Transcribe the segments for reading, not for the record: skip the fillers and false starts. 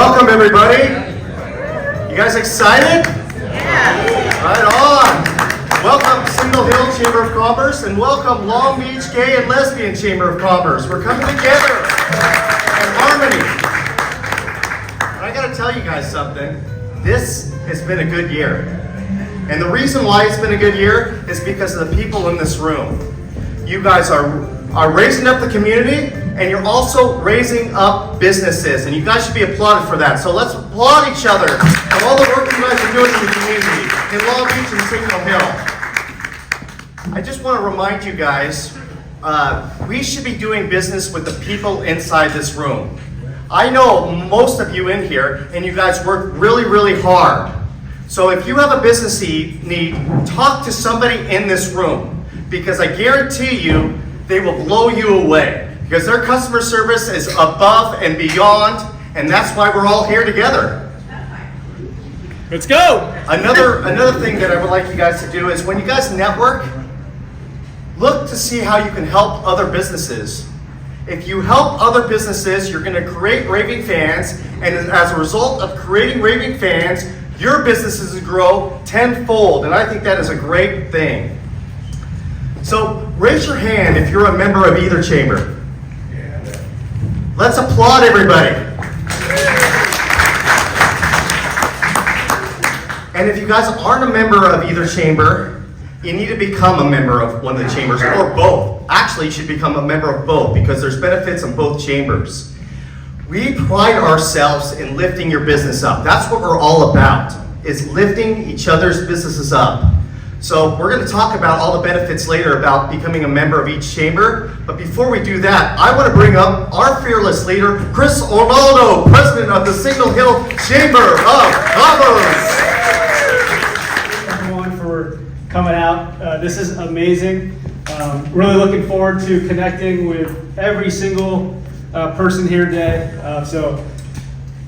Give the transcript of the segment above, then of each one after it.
Welcome, everybody. You guys excited? Yeah. Right on. Welcome, Signal Hill Chamber of Commerce, and welcome, Long Beach Gay and Lesbian Chamber of Commerce. We're coming together in harmony. I got to tell you guys something. This has been a good year. And the reason why it's been a good year is because of the people in this room. You guys are raising up the community, and you're also raising up businesses, and you guys should be applauded for that. So let's applaud each other for all the work you guys are doing in the community in Long Beach and Signal Hill. I just want to remind you guys, we should be doing business with the people inside this room. I know most of you in here, and you guys work really, really hard. So if you have a business need, talk to somebody in this room, because I guarantee you, they will blow you away. Because their customer service is above and beyond, and that's why we're all here together. Let's go! Another thing that I would like you guys to do is when you guys network, look to see how you can help other businesses. If you help other businesses, you're going to create raving fans, and as a result of creating raving fans, your businesses will grow tenfold, and I think that is a great thing. So raise your hand if you're a member of either chamber. Let's applaud everybody. And if you guys aren't a member of either chamber, you need to become a member of one of the chambers, or both. Actually, you should become a member of both because there's benefits in both chambers. We pride ourselves in lifting your business up. That's what we're all about, is lifting each other's businesses up. So we're going to talk about all the benefits later about becoming a member of each chamber. But before we do that, I want to bring up our fearless leader, Chris Orlando, president of the Signal Hill Chamber of Commerce. Thank you everyone for coming out. This is amazing. Really looking forward to connecting with every single person here today. So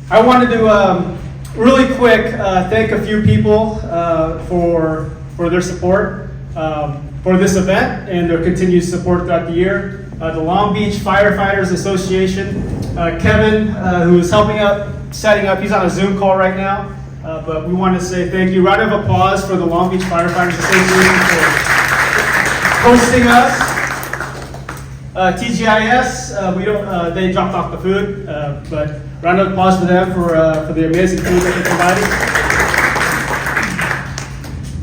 I wanted to really quick thank a few people for their support for this event and their continued support throughout the year. The Long Beach Firefighters Association, Kevin, who is helping out, setting up, he's on a Zoom call right now, but we want to say thank you. Round of applause for the Long Beach Firefighters Association for hosting us. TGIS, they dropped off the food, but round of applause for them for the amazing food that they're providing.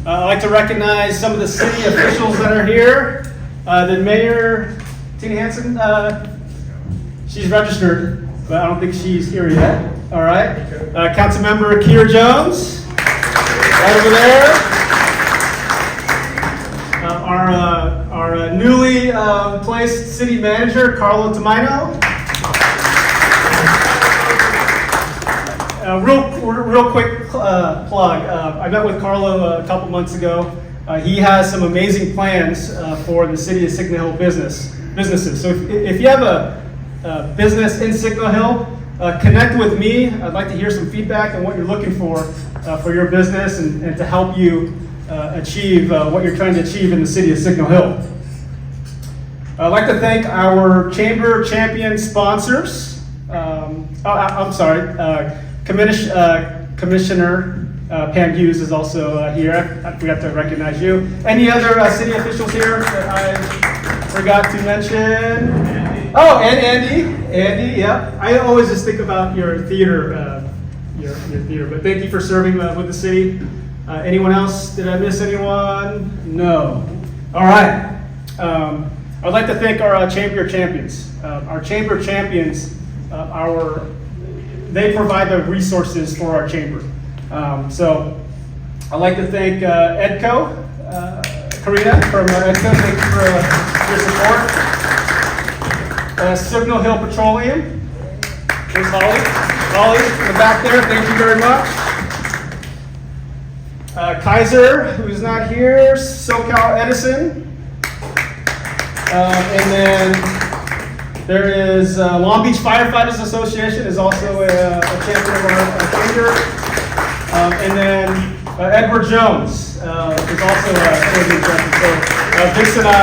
I'd like to recognize some of the city officials that are here. The Mayor, Tina Hansen, she's registered, but I don't think she's here yet. All right. Councilmember Keir Jones, right over there. Our newly placed city manager, Carlo Tamino. Real quick plug. I met with Carlo a couple months ago. He has some amazing plans for the city of Signal Hill businesses. So if you have a business in Signal Hill, connect with me. I'd like to hear some feedback on what you're looking for your business and to help you achieve what you're trying to achieve in the city of Signal Hill. I'd like to thank our Chamber Champion sponsors. I'm sorry. Commissioner Pam Hughes is also here. I forgot to recognize you. Any other city officials here that I forgot to mention? Oh, and Andy. Andy, yeah. I always just think about your theater, your theater. But thank you for serving with the city. Anyone else? Did I miss anyone? No. All right. I'd like to thank our Chamber Champions. Our Chamber Champions, they provide the resources for our chamber. So I'd like to thank Edco, Karina from Edco, thank you for your support. Signal Hill Petroleum, there's Holly. Holly in the back there, thank you very much. Kaiser, who's not here, SoCal Edison. And then there is Long Beach Firefighters Association is also a champion of our chamber. And then Edward Jones is also a champion. So Vince and I,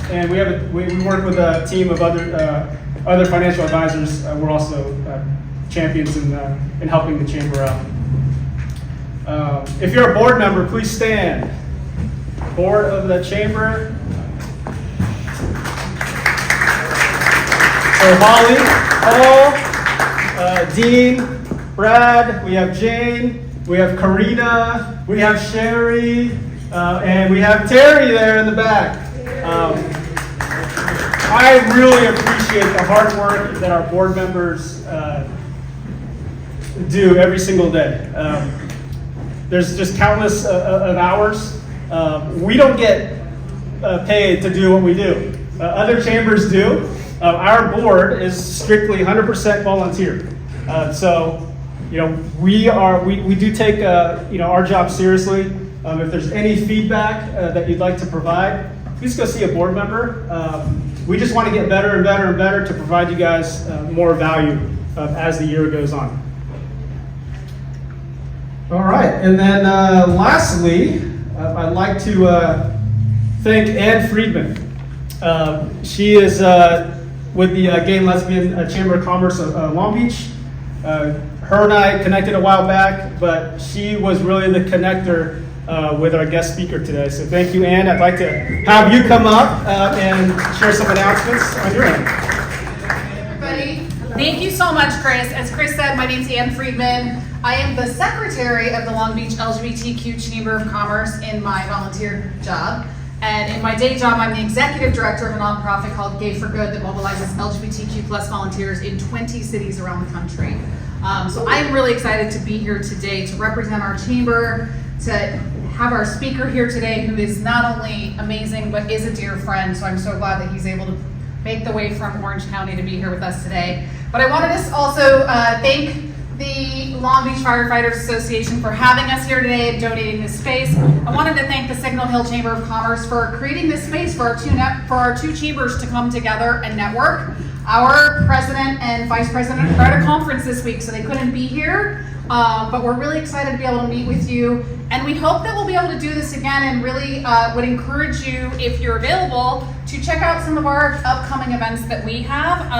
and we work with a team of other financial advisors. We're also champions in helping the chamber out. If you're a board member, please stand. Board of the chamber. So Holly, Paul, Dean, Brad, we have Jane, we have Karina, we have Sherry, and we have Terry there in the back. I really appreciate the hard work that our board members do every single day. There's just countless of hours. We don't get paid to do what we do. Other chambers do. Our board is strictly 100% volunteer. So, we do take our job seriously. If there's any feedback that you'd like to provide, please go see a board member. We just want to get better and better and better to provide you guys more value as the year goes on. All right, and then lastly, I'd like to thank Ann Friedman. She is with the Gay and Lesbian Chamber of Commerce of Long Beach. Her and I connected a while back, but she was really the connector with our guest speaker today. So thank you, Ann. I'd like to have you come up and share some announcements on your end. Hey, everybody. Thank you so much, Chris. As Chris said, my name's Ann Friedman. I am the secretary of the Long Beach LGBTQ Chamber of Commerce in my volunteer job. And in my day job, I'm the executive director of a nonprofit called Gay for Good that mobilizes LGBTQ+ volunteers in 20 cities around the country. So I am really excited to be here today to represent our chamber, to have our speaker here today who is not only amazing, but is a dear friend. So I'm so glad that he's able to make the way from Orange County to be here with us today. But I wanted to also thank the Long Beach Firefighters Association for having us here today and donating this space. I wanted to thank the Signal Hill Chamber of Commerce for creating this space for our two chambers to come together and network. Our president and vice president are at a conference this week, so they couldn't be here. But we're really excited to be able to meet with you. And we hope that we'll be able to do this again, and really would encourage you, if you're available, to check out some of our upcoming events that we have.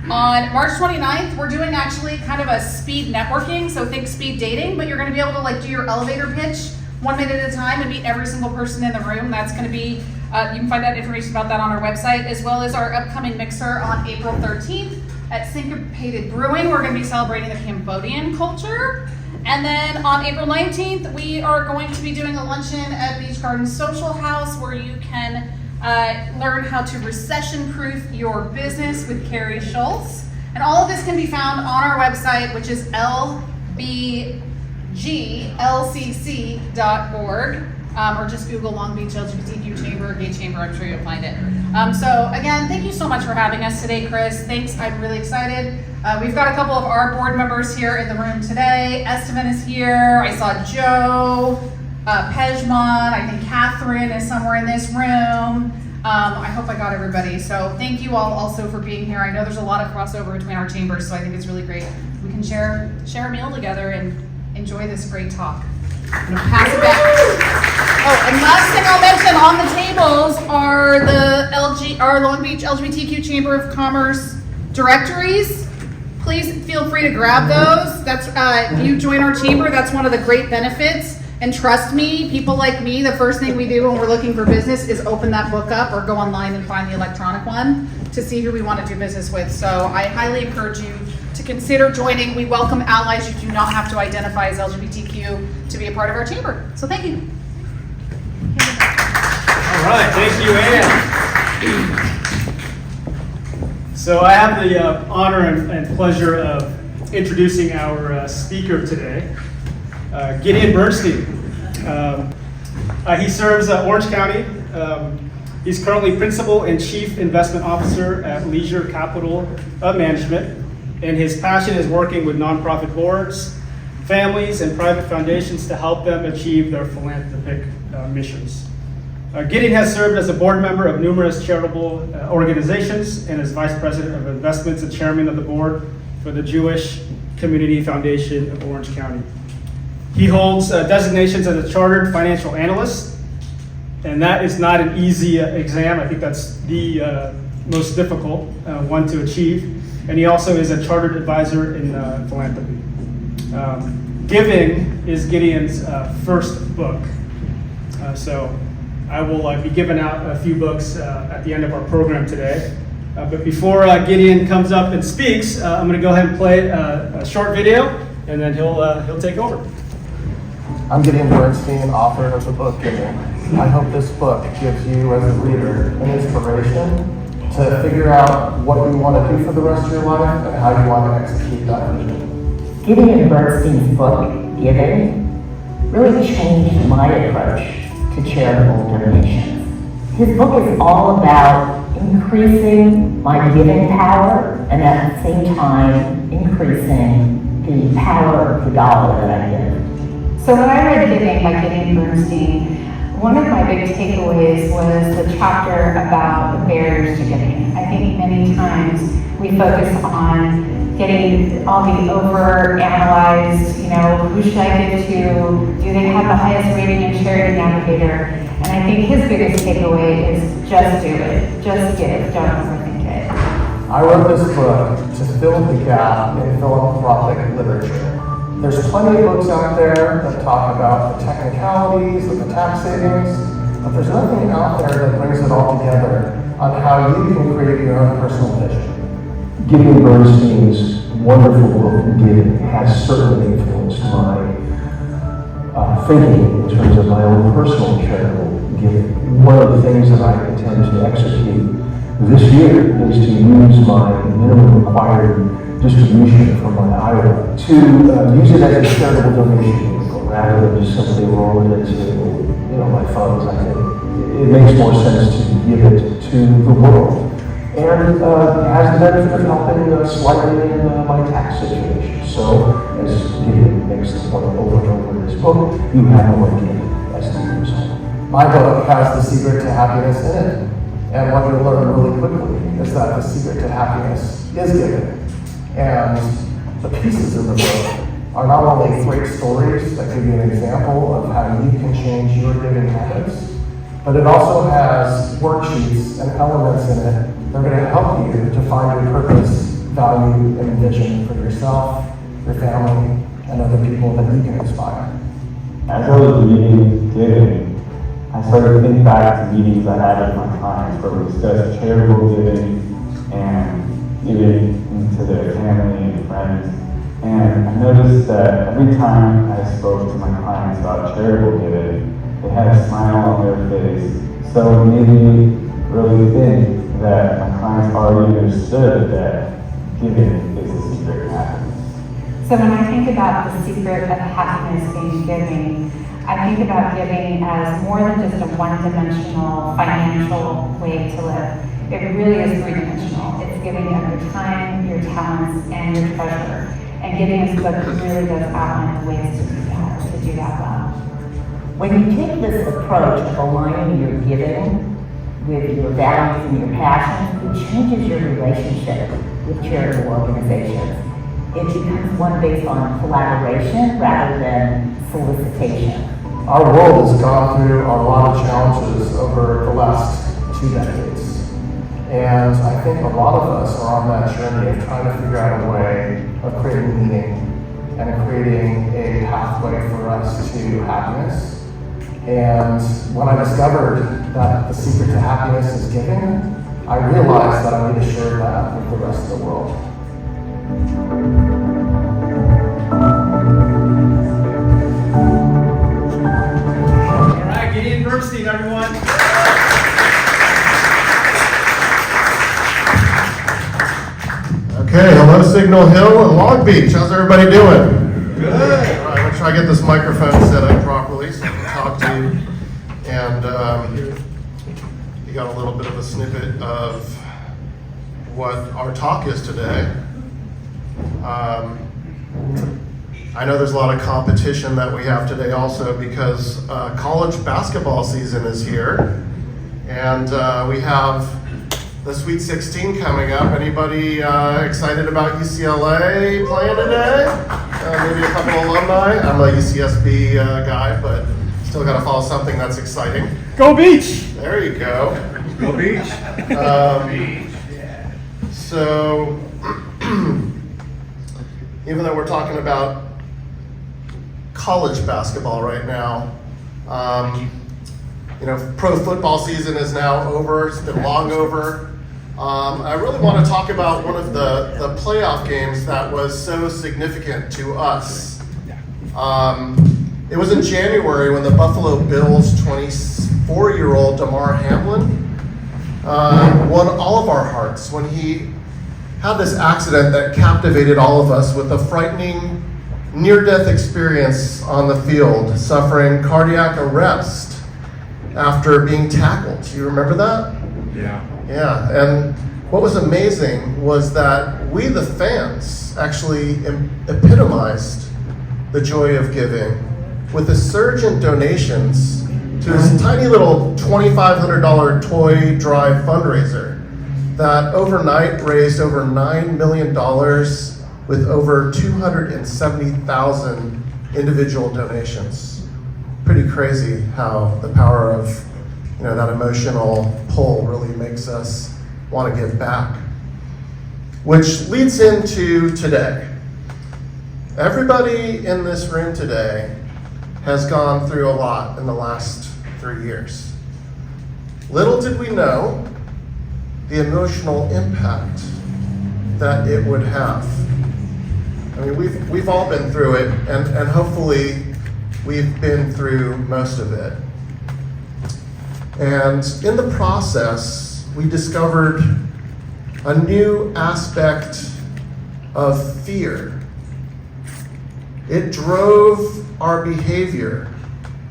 On March 29th, we're doing actually kind of a speed networking, so think speed dating, but you're going to be able to do your elevator pitch 1 minute at a time and meet every single person in the room. That's going to be, you can find out information about that on our website, as well as our upcoming mixer on April 13th at Syncopated Brewing. We're going to be celebrating the Cambodian culture. And then on April 19th, we are going to be doing a luncheon at Beach Garden Social House where you can learn how to recession-proof your business with Carrie Schultz. And all of this can be found on our website, which is LBLGBTQ+CC.org, or just Google Long Beach LGBTQ Chamber, Gay Chamber, I'm sure you'll find it. So again, thank you so much for having us today, Chris. Thanks, I'm really excited. We've got a couple of our board members here in the room today. Esteban is here, I saw Joe, Pejman, I think Catherine is somewhere in this room. I hope I got everybody. So thank you all also for being here. I know there's a lot of crossover between our chambers, so I think it's really great. We can share a meal together and enjoy this great talk. I'm gonna pass it back. Oh, and last thing I'll mention on the tables are our Long Beach LGBTQ Chamber of Commerce directories. Please feel free to grab those. That's if you join our chamber, that's one of the great benefits. And trust me, people like me, the first thing we do when we're looking for business is open that book up or go online and find the electronic one to see who we want to do business with. So I highly encourage you to consider joining. We welcome allies. You do not have to identify as LGBTQ to be a part of our chamber. So thank you. All right, thank you, Ann. So I have the honor and pleasure of introducing our speaker today. Gideon Bernstein. He serves Orange County. He's currently Principal and Chief Investment Officer at Leisure Capital Management, and his passion is working with nonprofit boards, families, and private foundations to help them achieve their philanthropic missions. Gideon has served as a board member of numerous charitable organizations and as Vice President of Investments and Chairman of the Board for the Jewish Community Foundation of Orange County. He holds designations as a chartered financial analyst, and that is not an easy exam. I think that's the most difficult one to achieve. And he also is a chartered advisor in philanthropy. Giving is Gideon's first book. So I will be giving out a few books at the end of our program today. But before Gideon comes up and speaks, I'm going to go ahead and play a short video, and then he'll take over. I'm Gideon Bernstein, author of the book Giving. I hope this book gives you as a reader an inspiration to figure out what you want to do for the rest of your life and how you want to execute that vision. Gideon Bernstein's book, Giving, really changed my approach to charitable donations. His book is all about increasing my giving power and at the same time increasing the power of the dollar that I give. So when I read Giving by Gideon Bernstein, one of my big takeaways was the chapter about the barriers to giving. I think many times we focus on getting all the over-analyzed, who should I give to? Do they have the highest rating in Charity Navigator? And I think his biggest takeaway is just do it. Just give, don't overthink it. I wrote this book to fill the gap in philanthropic literature. There's plenty of books out there that talk about the technicalities of the tax savings, but there's nothing out there that brings it all together on how you can create your own personal vision. Gideon Bernstein's wonderful book, Giving, has certainly influenced my thinking in terms of my own personal charitable giving. One of the things that I intend to execute this year is to use my minimum required distribution from my IRA to use it as a charitable donation vehicle rather than just simply roll it into my funds. I think it makes more sense to give it to the world, and has the benefit of helping slightly in my tax situation. So, as Gideon makes the point over and over in his book, you have no idea as the result. My book has the secret to happiness in it, and what you'll learn really quickly is that the secret to happiness is giving. And the pieces in the book are not only great stories that give you an example of how you can change your giving habits, but it also has worksheets and elements in it that are going to help you to find your purpose, value, and vision for yourself, your family, and other people that you can inspire. As I was reading Giving, I started to think back to meetings I had with my clients where we discussed charitable giving and giving to their family and friends. And I noticed that every time I spoke to my clients about charitable giving, they had a smile on their face. So it made me really think that my clients already understood that giving is the secret to happiness. So when I think about the secret of happiness being giving, I think about giving as more than just a one-dimensional financial way to live. It really is three-dimensional. It's giving of your time, your talents, and your treasure. And Gideon's book really does outline the ways to do that well. When you take this approach of aligning your giving with your values and your passions, it changes your relationship with charitable organizations. It becomes one based on collaboration rather than solicitation. Our world has gone through a lot of challenges over the last 2 decades. And I think a lot of us are on that journey of trying to figure out a way of creating meaning and creating a pathway for us to happiness. And when I discovered that the secret to happiness is giving, I realized that I need to share that with the rest of the world. All right, Gideon Bernstein, everyone. Okay, hello Signal Hill and Long Beach. How's everybody doing? Good. All right, I'm gonna try to get this microphone set up properly so I can talk to you. And you got a little bit of a snippet of what our talk is today. I know there's a lot of competition that we have today also because college basketball season is here. And we have the Sweet 16 coming up. Anybody excited about UCLA playing today? Maybe a couple alumni. I'm a UCSB guy, but still got to follow something that's exciting. Go Beach! There you go. Go Beach. So, even though we're talking about college basketball right now, pro football season is now over. It's been long over. I really want to talk about one of the playoff games that was so significant to us. It was in January when the Buffalo Bills 24-year-old Damar Hamlin won all of our hearts when he had this accident that captivated all of us with a frightening near-death experience on the field, suffering cardiac arrest after being tackled. You remember that? Yeah. Yeah, and what was amazing was that we, the fans, actually epitomized the joy of giving with a surge in donations to his tiny little $2,500 toy drive fundraiser that overnight raised over $9 million with over 270,000 individual donations. Pretty crazy how the power of that emotional pull really makes us want to give back. Which leads into today. Everybody in this room today has gone through a lot in the last 3 years. Little did we know the emotional impact that it would have. I mean, we've all been through it, and hopefully we've been through most of it. And in the process, we discovered a new aspect of fear. It drove our behavior.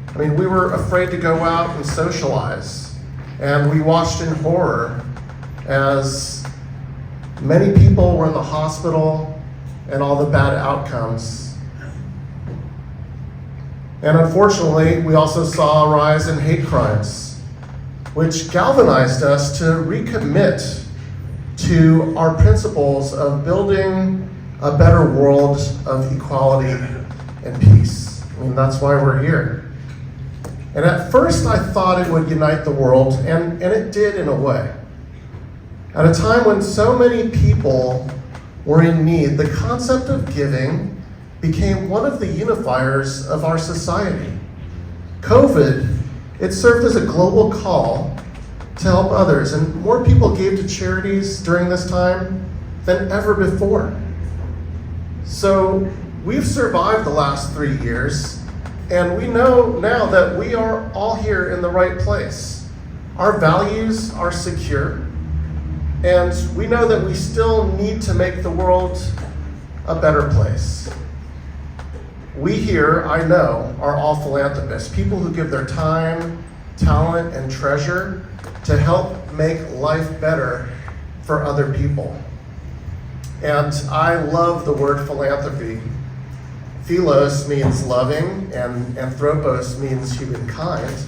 I mean, we were afraid to go out and socialize, and we watched in horror as many people were in the hospital and all the bad outcomes. And unfortunately, we also saw a rise in hate crimes, which galvanized us to recommit to our principles of building a better world of equality and peace. I mean, that's why we're here. And at first I thought it would unite the world, and it did in a way. At a time when so many people were in need, the concept of giving became one of the unifiers of our society. COVID, it served as a global call to help others, and more people gave to charities during this time than ever before. So we've survived the last 3 years, and we know now that we are all here in the right place. Our values are secure, and we know that we still need to make the world a better place. We here, I know, are all philanthropists, people who give their time, talent, and treasure to help make life better for other people. And I love the word philanthropy. Philos means loving, and anthropos means humankind.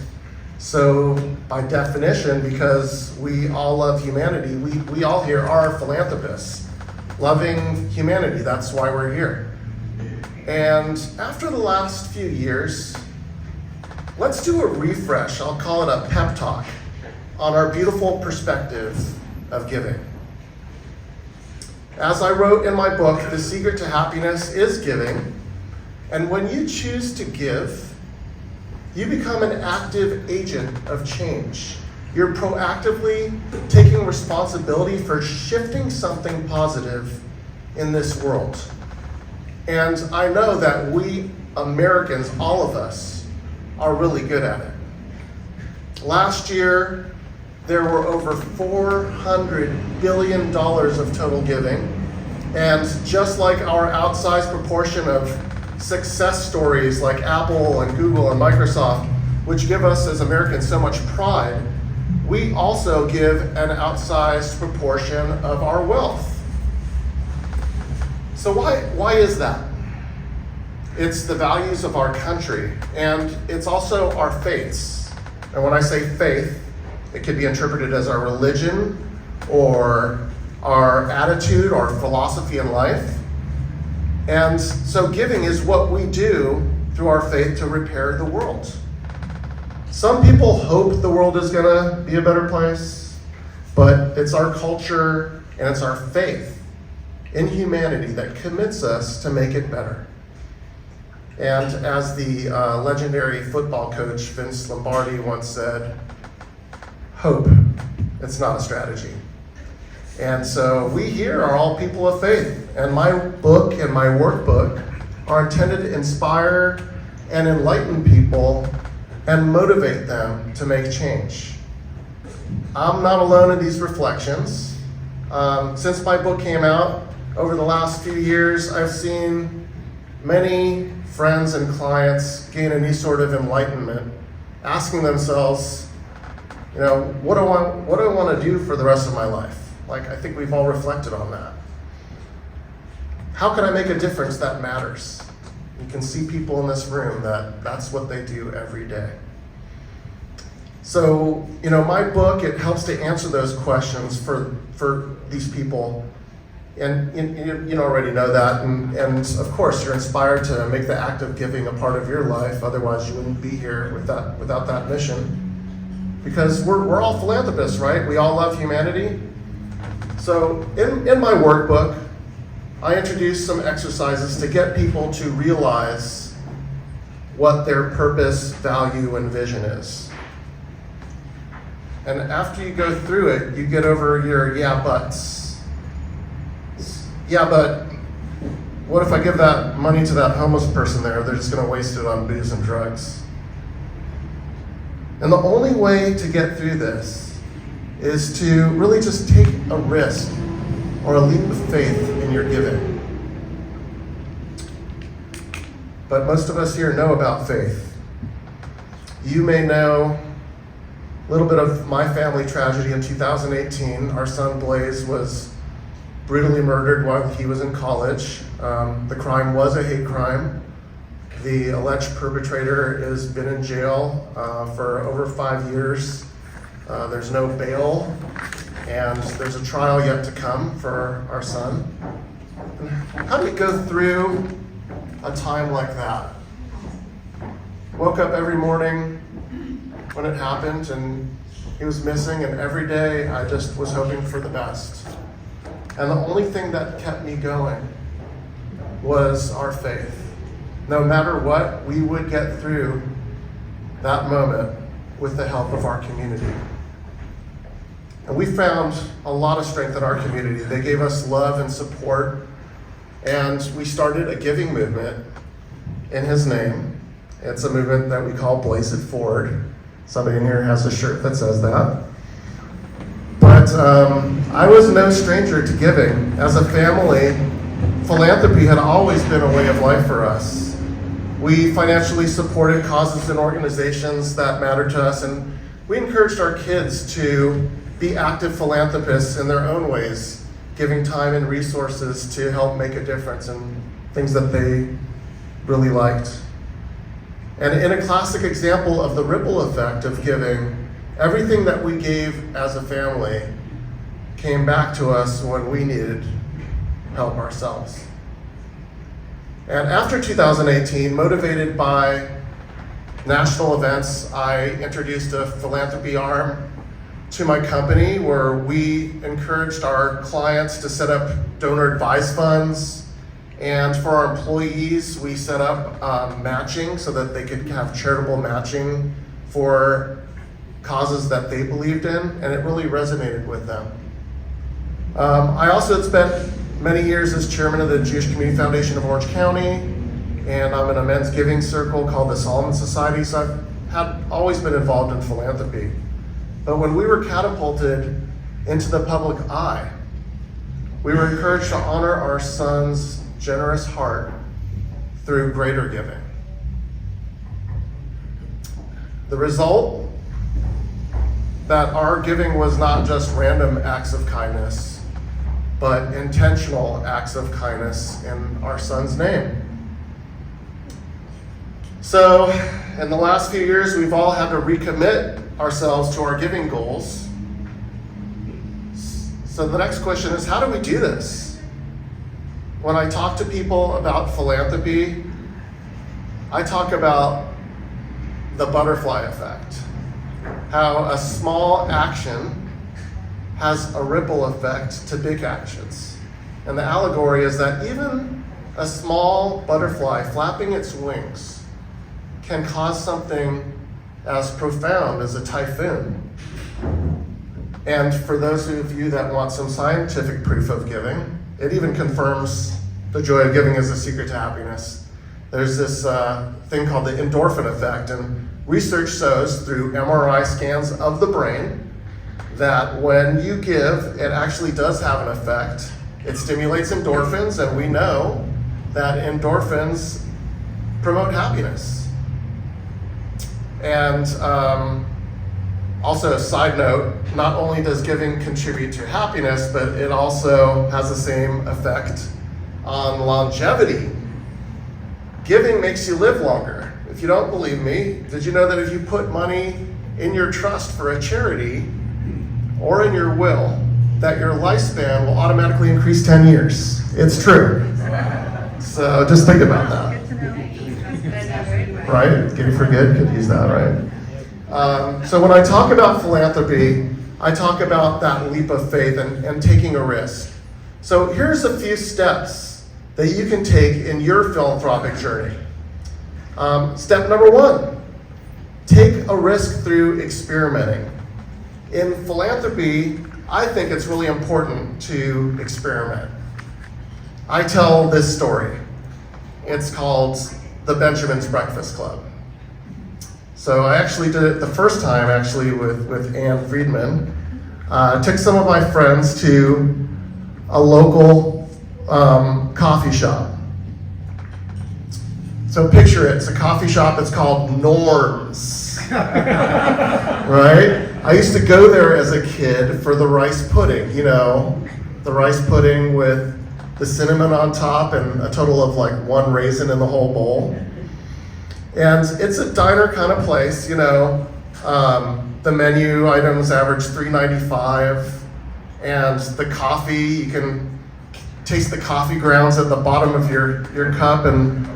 So by definition, because we all love humanity, we all here are philanthropists, loving humanity. That's why we're here. And after the last few years, let's do a refresh. I'll call it a pep talk on our beautiful perspective of giving. As I wrote in my book, The Secret to Happiness is Giving. And when you choose to give, you become an active agent of change. You're proactively taking responsibility for shifting something positive in this world. And I know that we Americans, all of us, are really good at it. Last year, there were over $400 billion of total giving. And just like our outsized proportion of success stories like Apple and Google and Microsoft, which give us as Americans so much pride, we also give an outsized proportion of our wealth. So why is that? It's the values of our country, and it's also our faiths. And when I say faith, it could be interpreted as our religion or our attitude or philosophy in life. And so giving is what we do through our faith to repair the world. Some people hope the world is going to be a better place. but it's our culture and it's our faith in humanity that commits us to make it better. And as the legendary football coach Vince Lombardi once said, hope, it's not a strategy. And so we here are all people of faith, and my book and my workbook are intended to inspire and enlighten people and motivate them to make change. I'm not alone in these reflections. Since my book came out, over the last few years, I've seen many friends and clients gain a new sort of enlightenment, asking themselves, what do I want to do for the rest of my life? Like, I think we've all reflected on that. How can I make a difference that matters? You can see people in this room that's what they do every day. So, my book, it helps to answer those questions for these people. And you already know that. And of course, you're inspired to make the act of giving a part of your life. Otherwise, you wouldn't be here without that mission. Because we're all philanthropists, right? We all love humanity. So in my workbook, I introduce some exercises to get people to realize what their purpose, value, and vision is. And after you go through it, you get over your yeah buts. Yeah, but what if I give that money to that homeless person there? They're just going to waste it on booze and drugs. And the only way to get through this is to really just take a risk or a leap of faith in your giving. But most of us here know about faith. You may know a little bit of my family tragedy in 2018. Our son Blaze was brutally murdered while he was in college. The crime was a hate crime. The alleged perpetrator has been in jail for over 5 years. There's no bail, and there's a trial yet to come for our son. How do you go through a time like that? Woke up every morning when it happened, and he was missing, and every day I just was hoping for the best. And the only thing that kept me going was our faith. No matter what, we would get through that moment with the help of our community. And we found a lot of strength in our community. They gave us love and support, and we started a giving movement in his name. It's a movement that we call Blaze It Forward. Somebody in here has a shirt that says that. But I was no stranger to giving. As a family, philanthropy had always been a way of life for us. We financially supported causes and organizations that mattered to us, and we encouraged our kids to be active philanthropists in their own ways, giving time and resources to help make a difference in things that they really liked. And in a classic example of the ripple effect of giving, everything that we gave as a family came back to us when we needed help ourselves. And after 2018, motivated by national events, I introduced a philanthropy arm to my company where we encouraged our clients to set up donor advised funds. And for our employees, we set up matching so that they could have charitable matching for causes that they believed in, and it really resonated with them. I also had spent many years as chairman of the Jewish Community Foundation of Orange County, and I'm in a men's giving circle called the Solomon Society, so I've always been involved in philanthropy. But when we were catapulted into the public eye, we were encouraged to honor our son's generous heart through greater giving. The result, that our giving was not just random acts of kindness, but intentional acts of kindness in our son's name. So, in the last few years, we've all had to recommit ourselves to our giving goals. So the next question is, how do we do this? When I talk to people about philanthropy, I talk about the butterfly effect. How a small action has a ripple effect to big actions. And the allegory is that even a small butterfly flapping its wings can cause something as profound as a typhoon. And for those of you that want some scientific proof of giving, it even confirms the joy of giving is the secret to happiness. There's this thing called the endorphin effect, and research shows through MRI scans of the brain that when you give, it actually does have an effect. It stimulates endorphins, and we know that endorphins promote happiness. And also, a side note, not only does giving contribute to happiness, but it also has the same effect on longevity. Giving makes you live longer. If you don't believe me, did you know that if you put money in your trust for a charity or in your will, that your lifespan will automatically increase 10 years? It's true. So just think about that. Right? Good for good, could use that, right? So when I talk about philanthropy, I talk about that leap of faith and taking a risk. So here's a few steps that you can take in your philanthropic journey. Step number 1, take a risk through experimenting. In philanthropy, I think it's really important to experiment. I tell this story. It's called the Benjamin's Breakfast Club. So I actually did it the first time with Ann Friedman. Took some of my friends to a local coffee shop. So picture it, it's a coffee shop, it's called Norms, right? I used to go there as a kid for the rice pudding, the rice pudding with the cinnamon on top and a total of like 1 raisin in the whole bowl. And it's a diner kind of place, the menu items average $3.95, and the coffee, you can taste the coffee grounds at the bottom of your cup and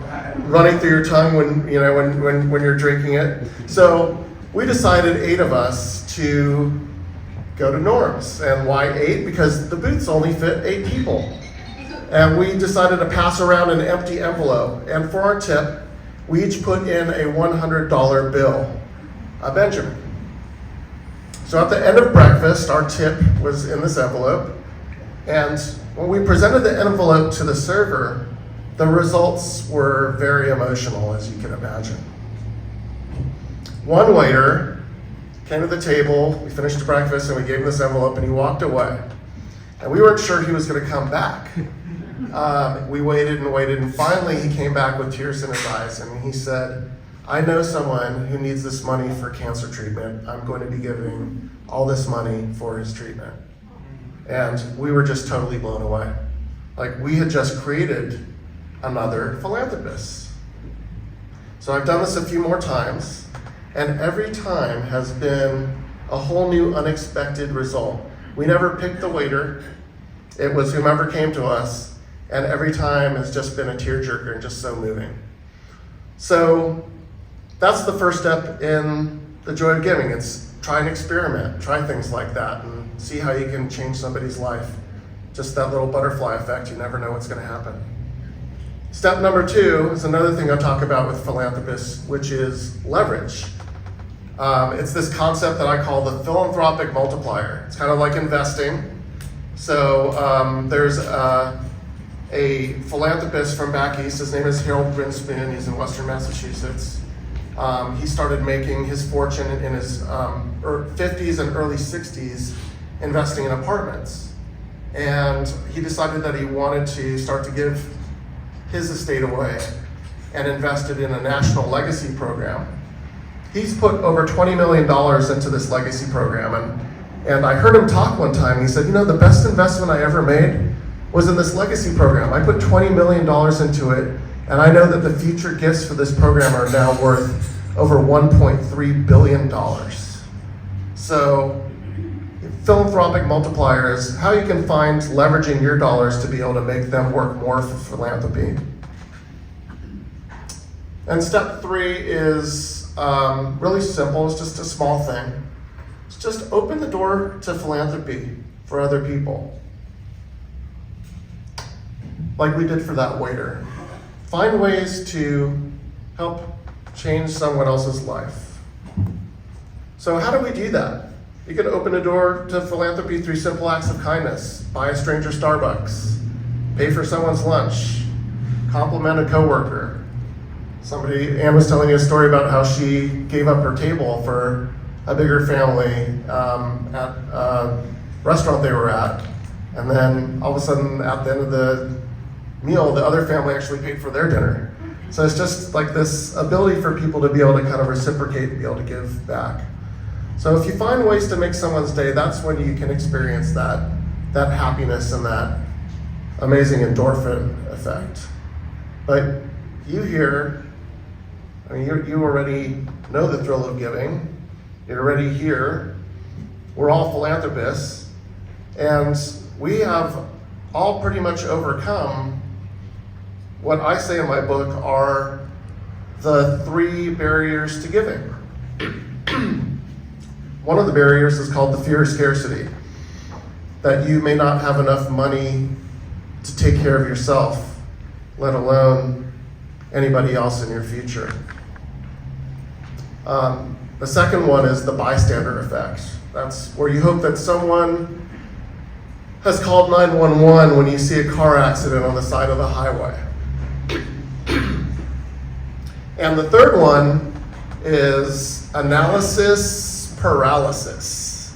running through your tongue when you're drinking it. So we decided, 8 of us, to go to Norm's. And why 8? Because the booths only fit 8 people. And we decided to pass around an empty envelope. And for our tip, we each put in a $100 bill, a Benjamin. So at the end of breakfast, our tip was in this envelope. And when we presented the envelope to the server, the results were very emotional, as you can imagine. One waiter came to the table, we finished breakfast, and we gave him this envelope, and he walked away. And we weren't sure he was going to come back. We waited and waited, and finally he came back with tears in his eyes, and he said, I know someone who needs this money for cancer treatment. I'm going to be giving all this money for his treatment. And we were just totally blown away. Like, we had just created another philanthropist. So I've done this a few more times, and every time has been a whole new unexpected result. We never picked the waiter. It was whomever came to us, and every time has just been a tearjerker and just so moving. So that's the first step in the joy of giving. It's try and experiment, try things like that, and see how you can change somebody's life. Just that little butterfly effect, you never know what's going to happen. Step number 2 is another thing I talk about with philanthropists, which is leverage. It's this concept that I call the philanthropic multiplier. It's kind of like investing. So there's a philanthropist from back east. His name is Harold Brinsman. He's in Western Massachusetts. He started making his fortune in his 50s and early 60s investing in apartments. And he decided that he wanted to start to give his estate away and invested in a national legacy program. He's put over $20 million into this legacy program. And I heard him talk one time. He said, the best investment I ever made was in this legacy program. I put $20 million into it, and I know that the future gifts for this program are now worth over $1.3 billion. So philanthropic multiplier is how you can find leveraging your dollars to be able to make them work more for philanthropy. And step 3 is really simple. It's just a small thing. It's just open the door to philanthropy. for other people. Like we did for that waiter. Find ways to help change someone else's life. So how do we do that? You can open a door to philanthropy through simple acts of kindness. Buy a stranger Starbucks. Pay for someone's lunch. Compliment a coworker. Ann was telling you a story about how she gave up her table for a bigger family at a restaurant they were at. And then all of a sudden at the end of the meal, the other family actually paid for their dinner. So it's just like this ability for people to be able to kind of reciprocate and be able to give back. So if you find ways to make someone's day, that's when you can experience that happiness and that amazing endorphin effect. But you here, I mean, you already know the thrill of giving. You're already here. We're all philanthropists, and we have all pretty much overcome what I say in my book are the 3 barriers to giving. One of the barriers is called the fear of scarcity, that you may not have enough money to take care of yourself, let alone anybody else in your future. The second one is the bystander effect. That's where you hope that someone has called 911 when you see a car accident on the side of the highway. And the third one is analysis paralysis.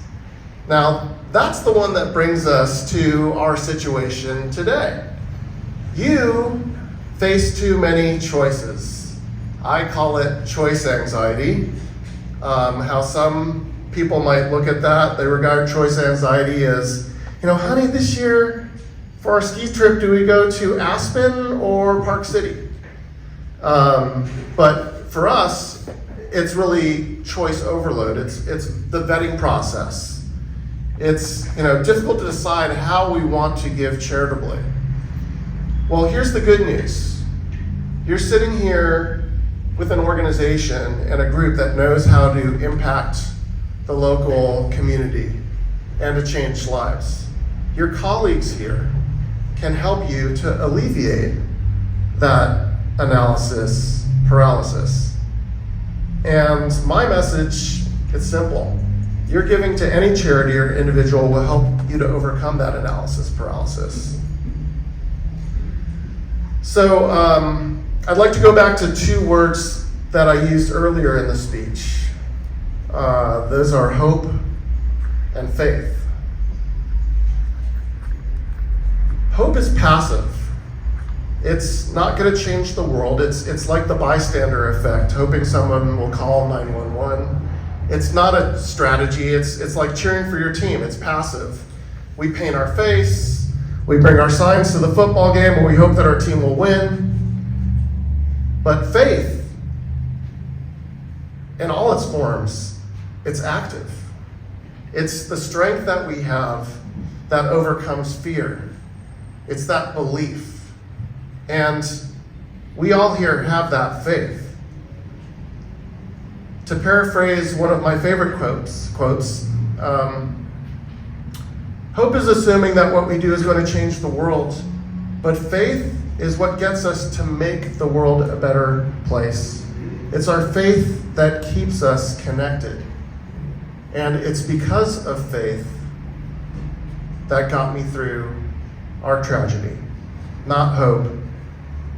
Now, that's the one that brings us to our situation today. You face too many choices. I call it choice anxiety. How some people might look at that, they regard choice anxiety as, honey, this year for our ski trip, do we go to Aspen or Park City? But for us, it's really choice overload. It's the vetting process. It's difficult to decide how we want to give charitably. Well, here's the good news. You're sitting here with an organization and a group that knows how to impact the local community and to change lives. Your colleagues here can help you to alleviate that analysis paralysis. And my message is simple. Your giving to any charity or individual will help you to overcome that analysis paralysis. So I'd like to go back to 2 words that I used earlier in the speech. Those are hope and faith. Hope is passive. It's not going to change the world. It's like the bystander effect, hoping someone will call 911. It's not a strategy. It's like cheering for your team. It's passive. We paint our face. We bring our signs to the football game and we hope that our team will win. But faith, in all its forms, it's active. It's the strength that we have that overcomes fear. It's that belief. And we all here have that faith. To paraphrase one of my favorite quotes, hope is assuming that what we do is going to change the world, but faith is what gets us to make the world a better place. It's our faith that keeps us connected. And it's because of faith that got me through our tragedy. Not hope,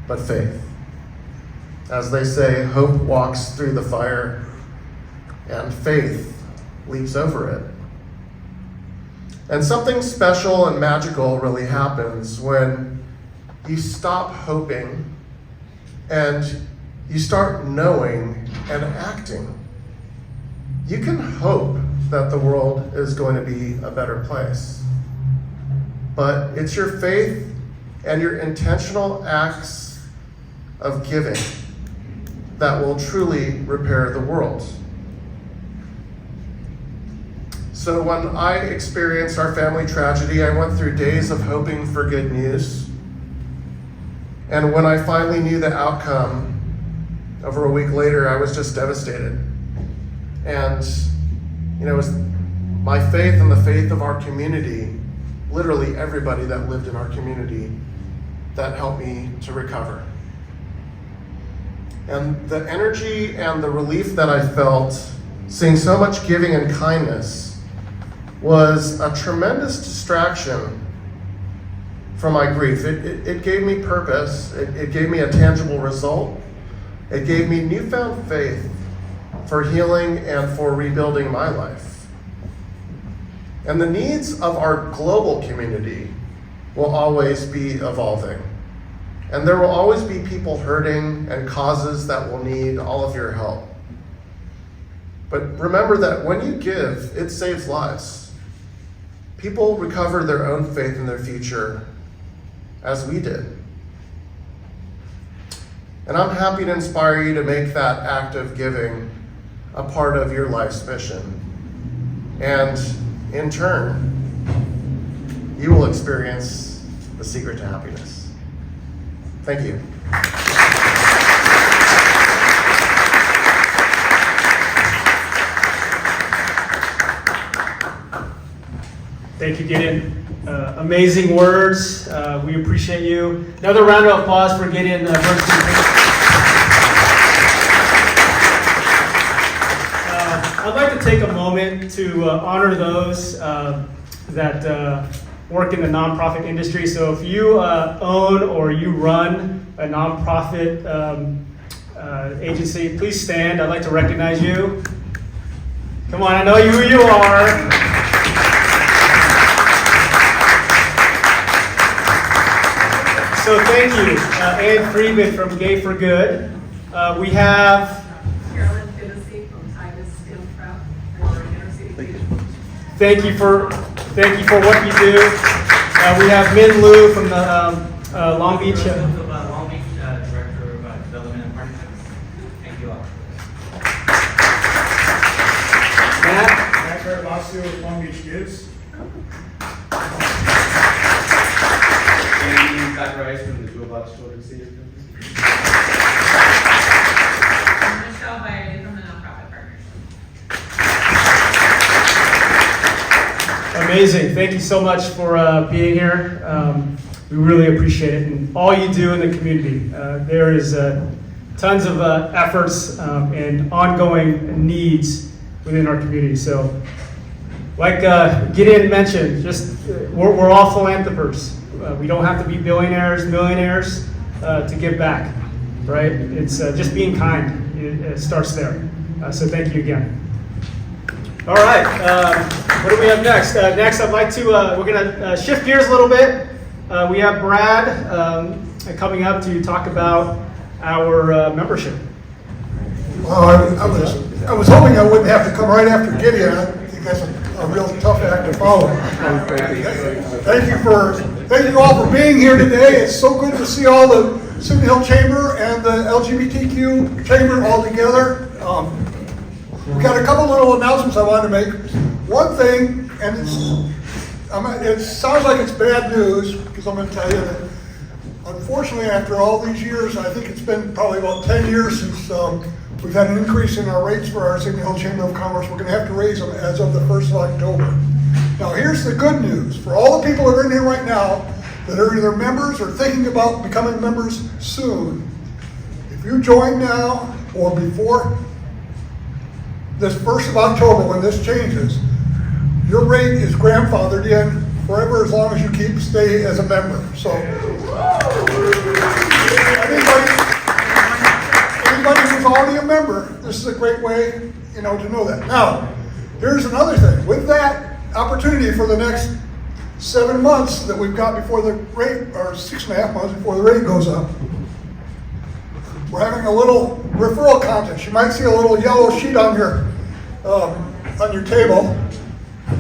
but faith. As they say, hope walks through the fire, and faith leaps over it. And something special and magical really happens when you stop hoping and you start knowing and acting. You can hope that the world is going to be a better place, but it's your faith and your intentional acts of giving that will truly repair the world. So when I experienced our family tragedy, I went through days of hoping for good news. And when I finally knew the outcome, over a week later, I was just devastated. And, it was my faith and the faith of our community literally everybody that lived in our community that helped me to recover. And the energy and the relief that I felt seeing so much giving and kindness was a tremendous distraction from my grief. It gave me purpose. It gave me a tangible result. It gave me newfound faith for healing and for rebuilding my life. And the needs of our global community will always be evolving. And there will always be people hurting and causes that will need all of your help. But remember that when you give, it saves lives. People recover their own faith in their future, as we did. And I'm happy to inspire you to make that act of giving a part of your life's mission. And in turn, you will experience the secret to happiness. Thank you. Thank you, Gideon. Amazing words. We appreciate you. Another round of applause for Gideon Bernstein. I'd like to take a moment to honor those that work in the nonprofit industry. So if you own or you run a nonprofit agency, please stand. I'd like to recognize you. Come on, I know who you are. So thank you, Ann Friedman from Gay for Good. We have Thank you for what you do. We have Min Liu from the Long Beach. Long Beach Director of Development and Partnerships. Thank you all. Matt Barrett-Lassio with Long Beach Gives. And Dr. Rice from the Jewel Box Children's Theater Company. Michelle Byerly from the Nonprofit Partnership. Amazing. Thank you so much for being here. We really appreciate it and all you do in the community. There is tons of efforts and ongoing needs within our community. So, like Gideon mentioned, just we're all philanthropists. We don't have to be billionaires, millionaires to give back, right? It's just being kind. It starts there. So thank you again. All right, what do we have next? Next, I'd like to, we're gonna shift gears a little bit. We have Brad coming up to talk about our membership. Well, I was hoping I wouldn't have to come right after Gideon. I think that's a real tough act to follow. Thank you all for being here today. It's so good to see all the Signal Hill Chamber and the LGBTQ Chamber all together. We got a couple little announcements I wanted to make. One thing, and it sounds like it's bad news, because I'm going to tell you that unfortunately after all these years, I think it's been probably about 10 years since we've had an increase in our rates for our Signal Hill Chamber of Commerce. We're going to have to raise them as of the 1st of October. Now here's the good news. For all the people that are in here right now that are either members or thinking about becoming members soon, if you join now or before this 1st of October when this changes, your rate is grandfathered in forever as long as you stay as a member. So anybody who's already a member, this is a great way, to know that. Now, here's another thing. With that opportunity for the next 7 months that we've got before the rate, or 6.5 months before the rate goes up, we're having a little referral contest. You might see a little yellow sheet on your table.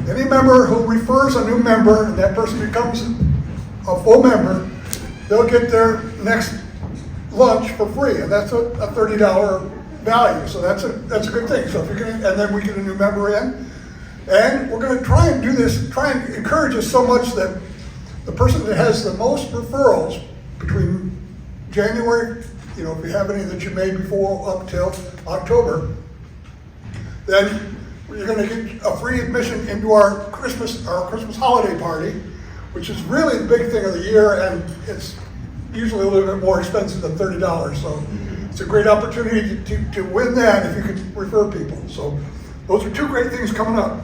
Any member who refers a new member and that person becomes a full member, they'll get their next lunch for free, and that's a $30 value. So that's a good thing. So if you're and then we get a new member in, and we're going to try and do this, try and encourage us so much that the person that has the most referrals between January, if you have any that you made before up till October, then you're going to get a free admission into our Christmas holiday party, which is really the big thing of the year, and it's usually a little bit more expensive than $30. So it's a great opportunity to win that if you could refer people. So those are two great things coming up.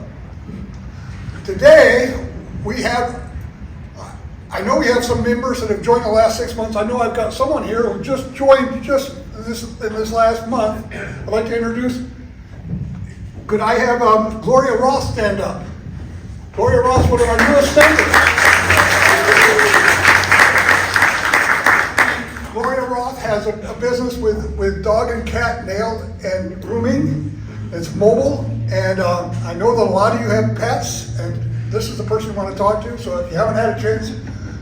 Today, I know we have some members that have joined the last 6 months. I know I've got someone here who just joined in this last month. I'd like to introduce, could I have Gloria Roth stand up? Gloria Roth, one of our newest members. Gloria Roth has a business with dog and cat nail and grooming. It's mobile, and I know that a lot of you have pets, and this is the person you want to talk to, so if you haven't had a chance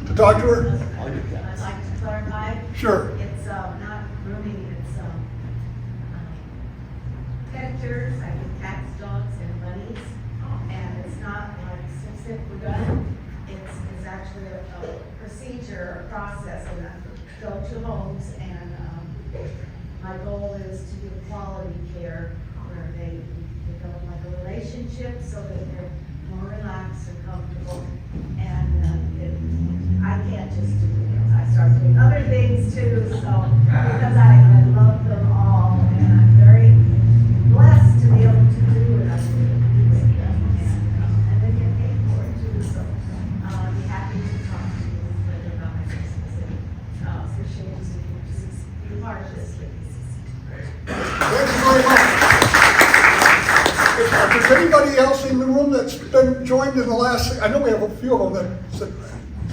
to talk to her. I'd like to clarify. Sure. It's not grooming, it's pedicures, I do cats, dogs, and bunnies. And it's not like stick we're done. It's actually a procedure, a process, and I go to homes, and my goal is to give quality care where they develop like a relationship so that they're more relaxed and comfortable. And I can't just do it. I start doing other things too, so because I love them all, and I'm very blessed to be able to do what I do with them, and they get paid for it too. So I'd be happy to talk to you later about my business and appreciate you part of this, please. Thank you very much. If there's anybody else in the room that's been joined in the last, I know we have a few of them that said,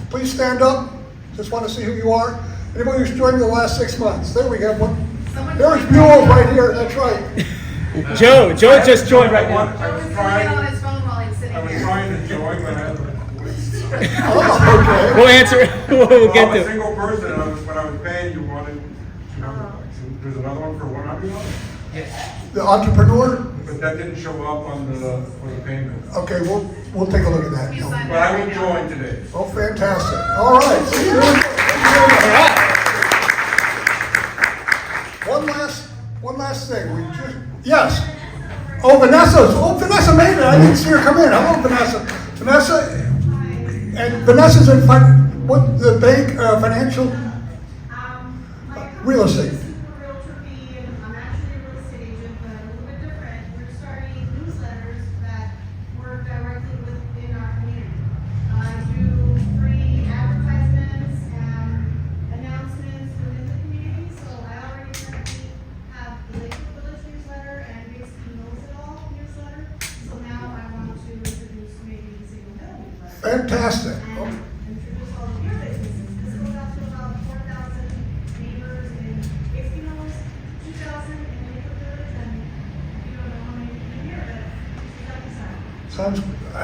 please stand up. Just want to see who you are. Anybody who's joined in the last 6 months? There we have one. There's Buell right here. That's right. Joe just joined right now. Joe was playing on his phone while he's sitting there. trying to join, but I Oh, okay. We'll answer. We'll get I'm a to. single person, and when I was paying, you wanted, there's another one for $100? The entrepreneur? But that didn't show up on for the payment. Okay, we'll take a look at that. You No. signed But I up will right now. join today. Oh, fantastic. All right. One last thing. Yes. Oh, Vanessa made it. I didn't see her come in. Hello, Vanessa. And Vanessa's in the bank, financial, real estate. I'm actually a real estate agent, but a little bit different. We're starting newsletters that work directly within our community. I do free advertisements and announcements within the community, so I already currently have the Lakewood Village newsletter and Basically Knows It All newsletter. So now I want to introduce maybe the Single Hill newsletter. Fantastic. And introduce all of your businesses. This goes out to about 4,000 neighbors in Basically Knows, 2,000 in Lakewood Village, and you don't know how many people here, but 2,000.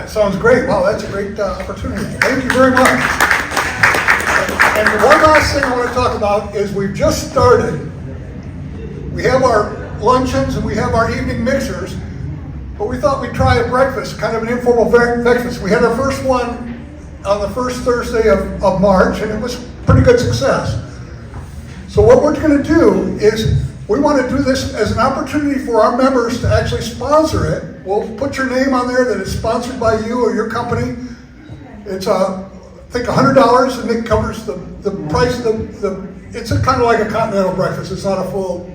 Sounds great. Wow, that's a great opportunity. Thank you very much. And one last thing I want to talk about is we've just started. We have our luncheons and we have our evening mixers, but we thought we'd try a breakfast, kind of an informal breakfast. We had our first one on the first Thursday of March, and it was pretty good success. So what we're going to do is we want to do this as an opportunity for our members to actually sponsor it. We'll put your name on there that it's sponsored by you or your company. It's I think $100, and it covers the price of the it's kind of like a continental breakfast. It's not a full,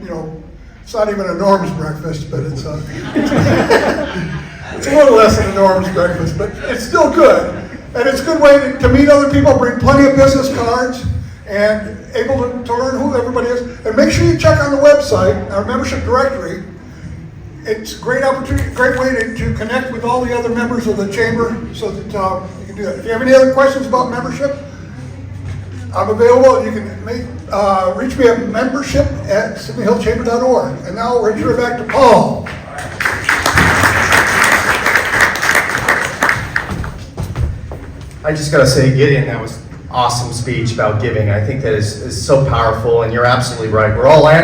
it's not even a Norm's breakfast, but it's it's a little less than a Norm's breakfast, but it's still good. And it's a good way to meet other people, bring plenty of business cards, and able to learn who everybody is. And make sure you check on the website, our membership directory. It's a great opportunity, great way to connect with all the other members of the chamber so that you can do that. If you have any other questions about membership, I'm available. You can reach me at membership@sydneyhillchamber.org. And now we're turning back to Paul. I just got to say, Gideon, that was awesome speech about giving. I think that is so powerful, and you're absolutely right. We're all I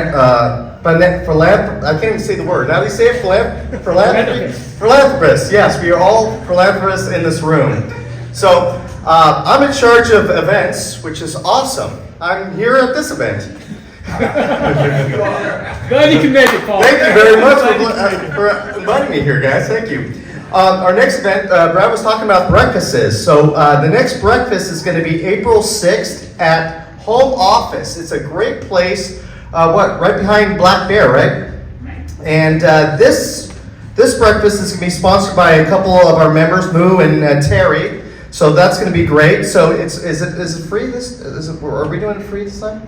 can't even say the word. How do you say it? Philanthropists. Yes, we are all philanthropists in this room. So I'm in charge of events, which is awesome. I'm here at this event. Glad you can make it, Paul. Thank you very much for inviting me here, guys. Thank you. Our next event, Brad was talking about breakfasts. So the next breakfast is going to be April 6th at Home Office. It's a great place, right behind Black Bear, right? And this breakfast is going to be sponsored by a couple of our members, Moo and Terry. So that's going to be great. So is it free? Are we doing it free this time?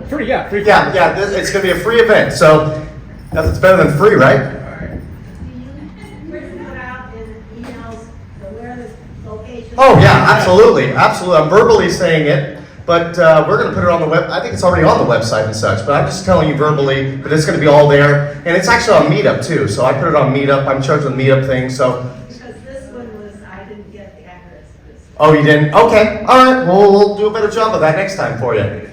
Free, yeah. Free. Yeah. It's going to be a free event. So nothing's better than free, right? Oh yeah, absolutely. I'm verbally saying it, but we're going to put it on the web. I think it's already on the website and such, but I'm just telling you verbally. But it's going to be all there, and it's actually on Meetup too. So I put it on Meetup. I'm charged with Meetup things. So Because this one was, I didn't get the address for this. oh, you didn't? Okay, all right. We'll do a better job of that next time for you.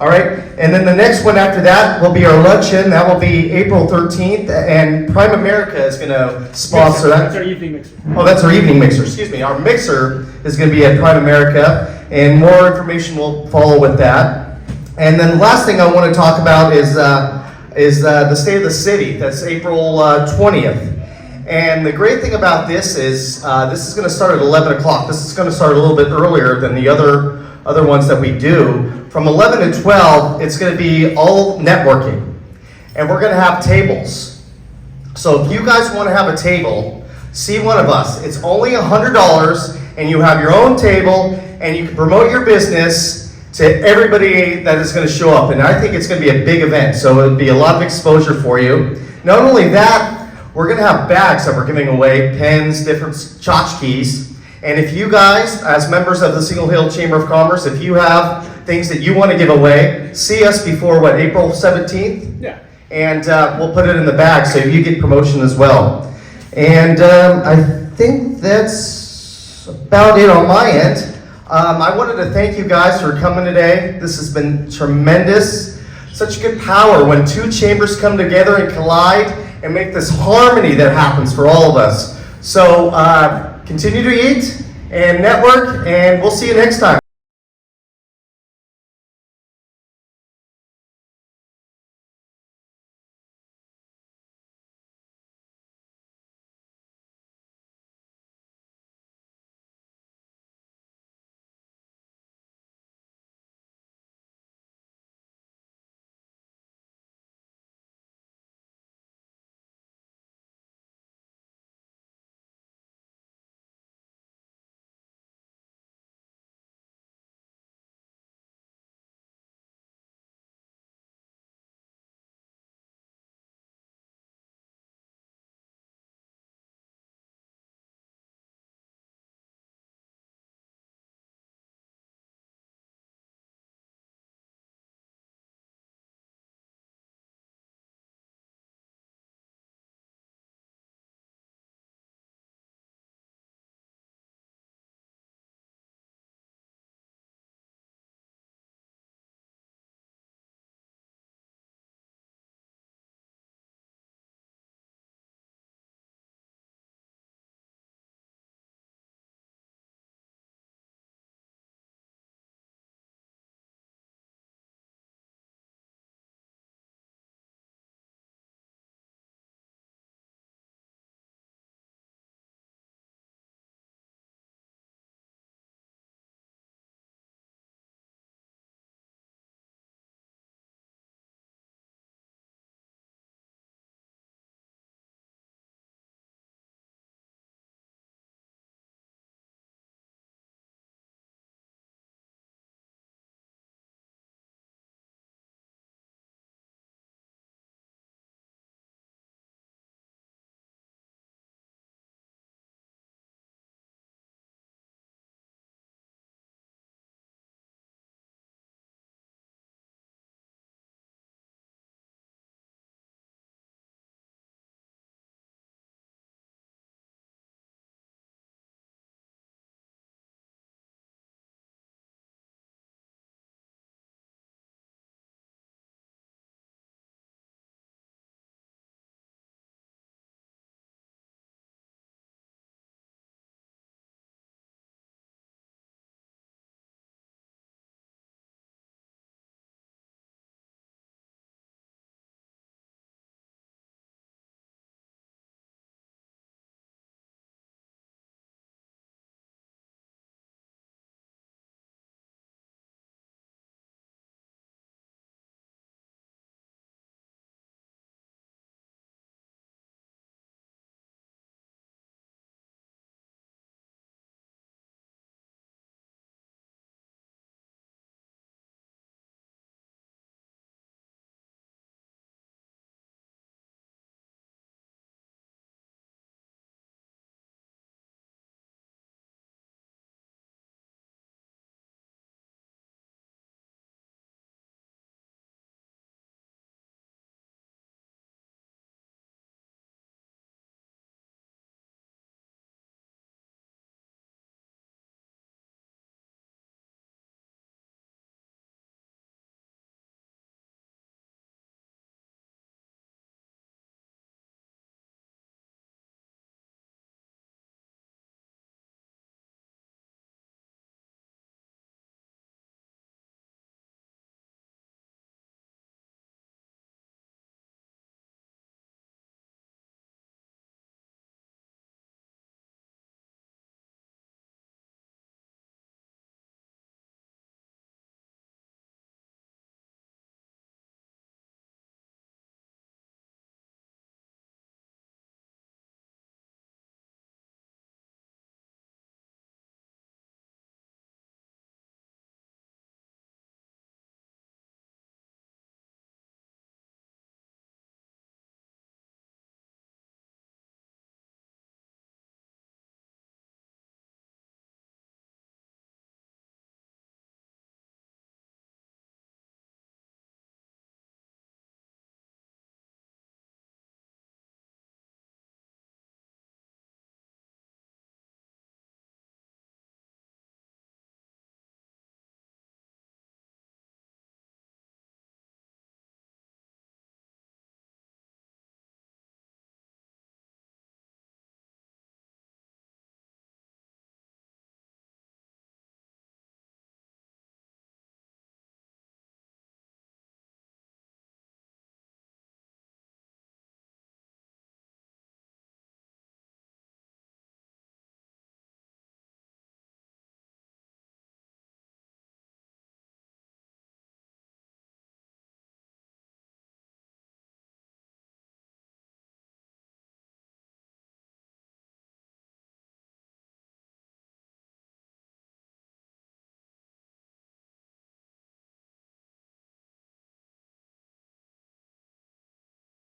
All right, and then the next one after that will be our luncheon. That will be April 13th, and Prime America is going to sponsor that. That's our evening mixer. Oh, that's our evening mixer, excuse me. Our mixer is going to be at Prime America, and more information will follow with that. And then the last thing I want to talk about is the State of the City. That's April 20th. And the great thing about this is going to start at 11 o'clock. This is going to start a little bit earlier than the other ones that we do. From 11 to 12, it's going to be all networking. And we're going to have tables. So if you guys want to have a table, see one of us. It's only $100, and you have your own table, and you can promote your business to everybody that is going to show up. And I think it's going to be a big event, so it'll be a lot of exposure for you. Not only that, we're going to have bags that we're giving away, pens, different tchotchkes. And if you guys, as members of the Signal Hill Chamber of Commerce, if you have things that you want to give away, see us before, April 17th? Yeah. And we'll put it in the bag so you get promotion as well. And I think that's about it on my end. I wanted to thank you guys for coming today. This has been tremendous. Such good power when two chambers come together and collide and make this harmony that happens for all of us. So continue to eat and network, and we'll see you next time.